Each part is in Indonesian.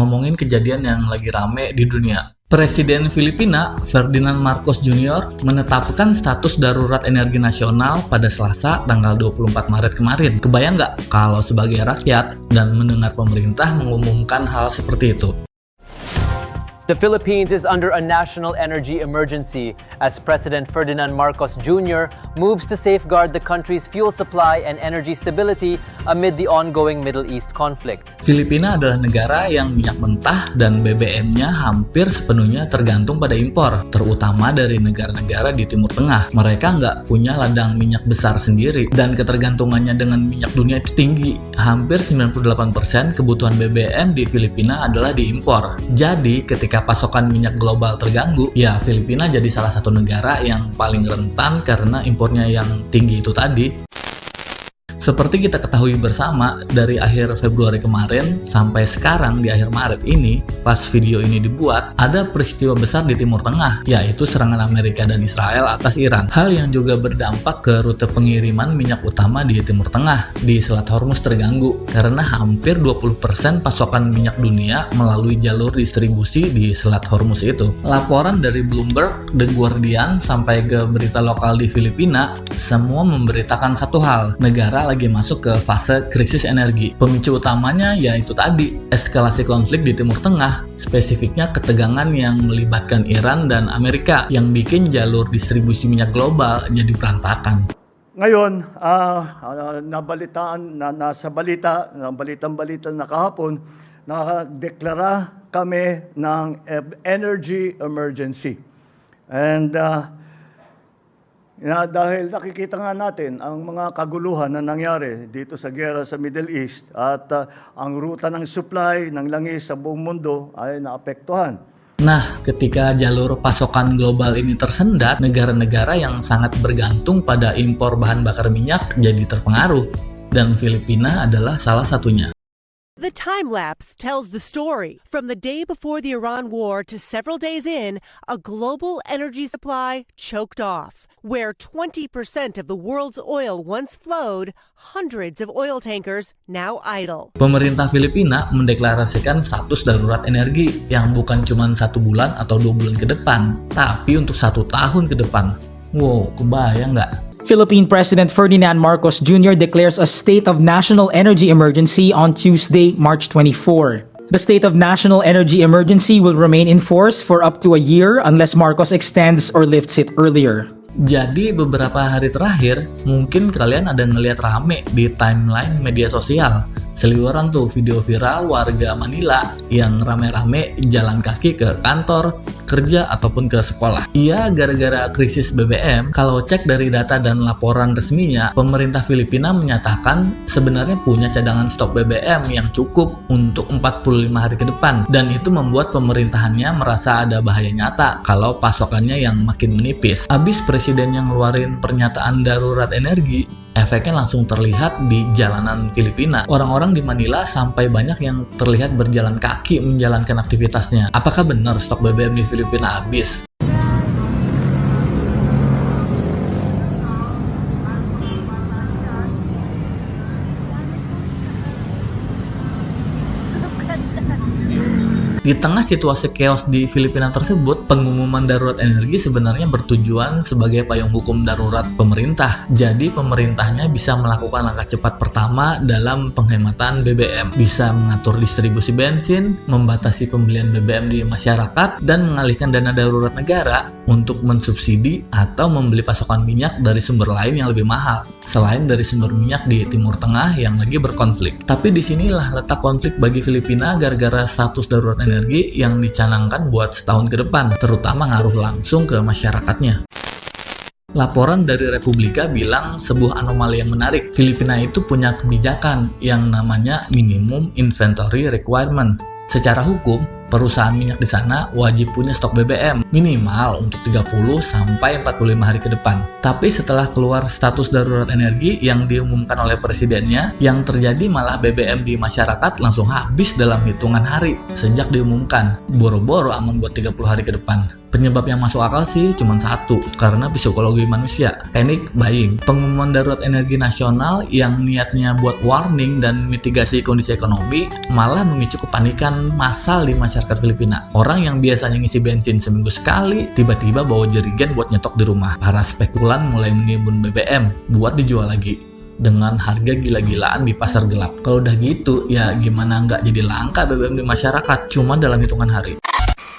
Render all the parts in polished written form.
ngomongin kejadian yang lagi rame di dunia. Presiden Filipina, Ferdinand Marcos Jr. menetapkan status darurat energi nasional pada Selasa tanggal 24 Maret kemarin. Kebayang nggak kalau sebagai rakyat dan mendengar pemerintah mengumumkan hal seperti itu? The Philippines is under a national energy emergency as President Ferdinand Marcos Jr. moves to safeguard the country's fuel supply and energy stability amid the ongoing Middle East conflict. Filipina adalah negara yang minyak mentah dan BBM-nya hampir sepenuhnya tergantung pada impor, terutama dari negara-negara di Timur Tengah. Mereka nggak punya ladang minyak besar sendiri dan ketergantungannya dengan minyak dunia itu tinggi. Hampir 98% kebutuhan BBM di Filipina adalah diimpor. Jadi ketika pasokan minyak global terganggu, ya Filipina jadi salah satu negara yang paling rentan karena impornya yang tinggi itu tadi. Seperti kita ketahui bersama, dari akhir Februari kemarin sampai sekarang di akhir Maret ini, pas video ini dibuat, ada peristiwa besar di Timur Tengah, yaitu serangan Amerika dan Israel atas Iran. Hal yang juga berdampak ke rute pengiriman minyak utama di Timur Tengah, di Selat Hormuz terganggu, karena hampir 20% pasokan minyak dunia melalui jalur distribusi di Selat Hormuz itu. Laporan dari Bloomberg, The Guardian, sampai ke berita lokal di Filipina, semua memberitakan satu hal, negara lagi masuk ke fase krisis energi. Pemicu utamanya yaitu tadi, eskalasi konflik di Timur Tengah, spesifiknya ketegangan yang melibatkan Iran dan Amerika yang bikin jalur distribusi minyak global jadi berantakan. Ngayon, nasa balitang-balita na kahapon, nakadeklara kami ng energy emergency. And dahil nakikita nga natin ang mga kaguluhan na nangyari dito sa giyera sa Middle East at ang ruta ng supply ng langis sa buong mundo ay naapektuhan. Nah, ketika jalur pasokan global ini tersendat, negara-negara yang sangat bergantung pada impor bahan bakar minyak jadi terpengaruh, dan Filipina adalah salah satunya. The time-lapse tells the story. From the day before the Iran war to several days in, a global energy supply choked off. Where 20% of the world's oil once flowed, hundreds of oil tankers now idle. Pemerintah Filipina mendeklarasikan status darurat energi yang bukan cuma 1 bulan atau 2 bulan ke depan, tapi untuk 1 tahun ke depan. Wow, kebayang nggak? Philippine President Ferdinand Marcos Jr. declares a state of national energy emergency on Tuesday, March 24. The state of national energy emergency will remain in force for up to a year unless Marcos extends or lifts it earlier. Jadi beberapa hari terakhir, mungkin kalian ada ngeliat rame di timeline media sosial. Seliweran tuh video viral warga Manila yang rame-rame jalan kaki ke kantor, kerja, ataupun ke sekolah. Iya, gara-gara krisis BBM, kalau cek dari data dan laporan resminya, pemerintah Filipina menyatakan sebenarnya punya cadangan stok BBM yang cukup untuk 45 hari ke depan. Dan itu membuat pemerintahannya merasa ada bahaya nyata kalau pasokannya yang makin menipis. Abis presiden yang ngeluarin pernyataan darurat energi, efeknya langsung terlihat di jalanan Filipina. Orang-orang di Manila sampai banyak yang terlihat berjalan kaki menjalankan aktivitasnya. Apakah benar stok BBM di Filipina habis? Di tengah situasi chaos di Filipina tersebut, pengumuman darurat energi sebenarnya bertujuan sebagai payung hukum darurat pemerintah. Jadi pemerintahnya bisa melakukan langkah cepat pertama dalam penghematan BBM, bisa mengatur distribusi bensin, membatasi pembelian BBM di masyarakat, dan mengalihkan dana darurat negara untuk mensubsidi atau membeli pasokan minyak dari sumber lain yang lebih mahal, selain dari sumber minyak di Timur Tengah yang lagi berkonflik. Tapi disinilah letak konflik bagi Filipina gara-gara status darurat energi yang dicanangkan buat setahun ke depan, terutama ngaruh langsung ke masyarakatnya. Laporan dari Republika bilang sebuah anomali yang menarik. Filipina itu punya kebijakan yang namanya Minimum Inventory Requirement. Secara hukum, perusahaan minyak di sana wajib punya stok BBM minimal untuk 30 sampai 45 hari ke depan. Tapi setelah keluar status darurat energi yang diumumkan oleh presidennya, yang terjadi malah BBM di masyarakat langsung habis dalam hitungan hari sejak diumumkan. Boro-boro aman buat 30 hari ke depan. Penyebab yang masuk akal sih cuma satu, karena psikologi manusia, panic buying. Pengumuman darurat energi nasional yang niatnya buat warning dan mitigasi kondisi ekonomi malah memicu kepanikan massal di masyarakat Filipina. Orang yang biasanya ngisi bensin seminggu sekali, tiba-tiba bawa jerigen buat nyetok di rumah. Para spekulan mulai menimbun BBM buat dijual lagi dengan harga gila-gilaan di pasar gelap. Kalau udah gitu, ya gimana nggak jadi langka BBM di masyarakat, cuma dalam hitungan hari.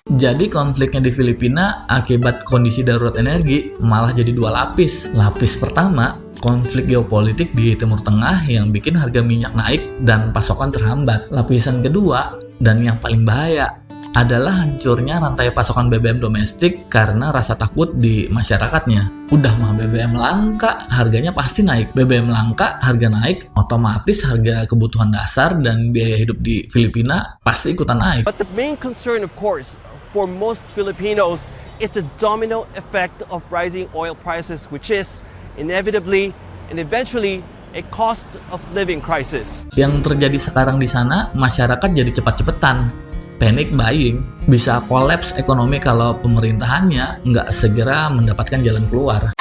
Jadi konfliknya di Filipina akibat kondisi darurat energi malah jadi dua lapis. Lapis pertama, konflik geopolitik di Timur Tengah yang bikin harga minyak naik dan pasokan terhambat. Lapisan kedua, dan yang paling bahaya, adalah hancurnya rantai pasokan BBM domestik karena rasa takut di masyarakatnya. Udah mah BBM langka, harganya pasti naik. BBM langka, harga naik, otomatis harga kebutuhan dasar dan biaya hidup di Filipina pasti ikutan naik. But the main concern, of course, for most Filipinos is the domino effect of rising oil prices, which is inevitably and eventually a cost of living crisis. Yang terjadi sekarang di sana, masyarakat jadi cepat-cepatan panic buying, bisa kolaps ekonomi kalau pemerintahannya nggak segera mendapatkan jalan keluar.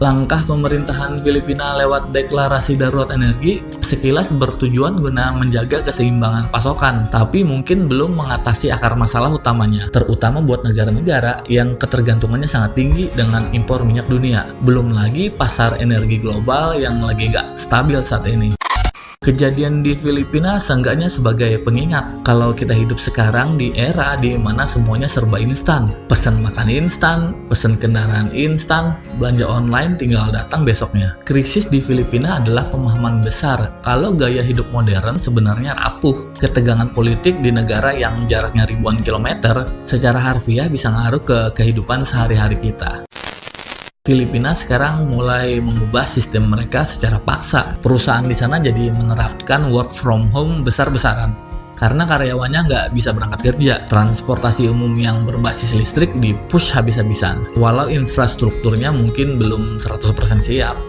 Langkah pemerintahan Filipina lewat deklarasi darurat energi sekilas bertujuan guna menjaga keseimbangan pasokan, tapi mungkin belum mengatasi akar masalah utamanya, terutama buat negara-negara yang ketergantungannya sangat tinggi dengan impor minyak dunia. Belum lagi pasar energi global yang lagi nggak stabil saat ini. Kejadian di Filipina seenggaknya sebagai pengingat kalau kita hidup sekarang di era di mana semuanya serba instan. Pesan makan instan, pesan kendaraan instan, belanja online tinggal datang besoknya. Krisis di Filipina adalah pemahaman besar kalau gaya hidup modern sebenarnya rapuh. Ketegangan politik di negara yang jaraknya ribuan kilometer secara harfiah bisa ngaruh ke kehidupan sehari-hari kita. Filipina sekarang mulai mengubah sistem mereka secara paksa. Perusahaan di sana jadi menerapkan work from home besar-besaran karena karyawannya nggak bisa berangkat kerja. Transportasi umum yang berbasis listrik di-push habis-habisan, walau infrastrukturnya mungkin belum 100% siap.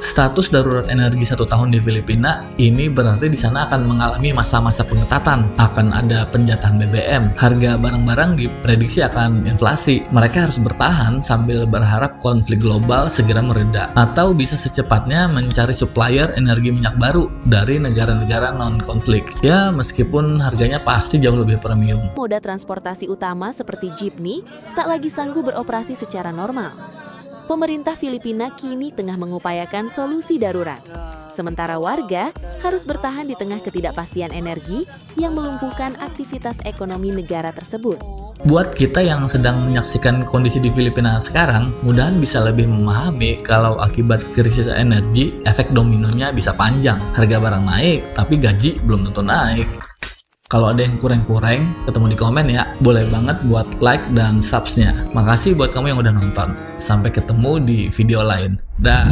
Status darurat energi 1 tahun di Filipina ini berarti di sana akan mengalami masa-masa pengetatan, akan ada penjatahan BBM, harga barang-barang diprediksi akan inflasi. Mereka harus bertahan sambil berharap konflik global segera mereda, atau bisa secepatnya mencari supplier energi minyak baru dari negara-negara non-konflik. Ya, meskipun harganya pasti jauh lebih premium. Moda transportasi utama seperti jeepney tak lagi sanggup beroperasi secara normal. Pemerintah Filipina kini tengah mengupayakan solusi darurat. Sementara warga harus bertahan di tengah ketidakpastian energi yang melumpuhkan aktivitas ekonomi negara tersebut. Buat kita yang sedang menyaksikan kondisi di Filipina sekarang, mudahan bisa lebih memahami kalau akibat krisis energi, efek dominonya bisa panjang. Harga barang naik, tapi gaji belum tentu naik. Kalau ada yang kurang-kurang, ketemu di komen ya. Boleh banget buat like dan subs-nya. Makasih buat kamu yang udah nonton. Sampai ketemu di video lain. Dah.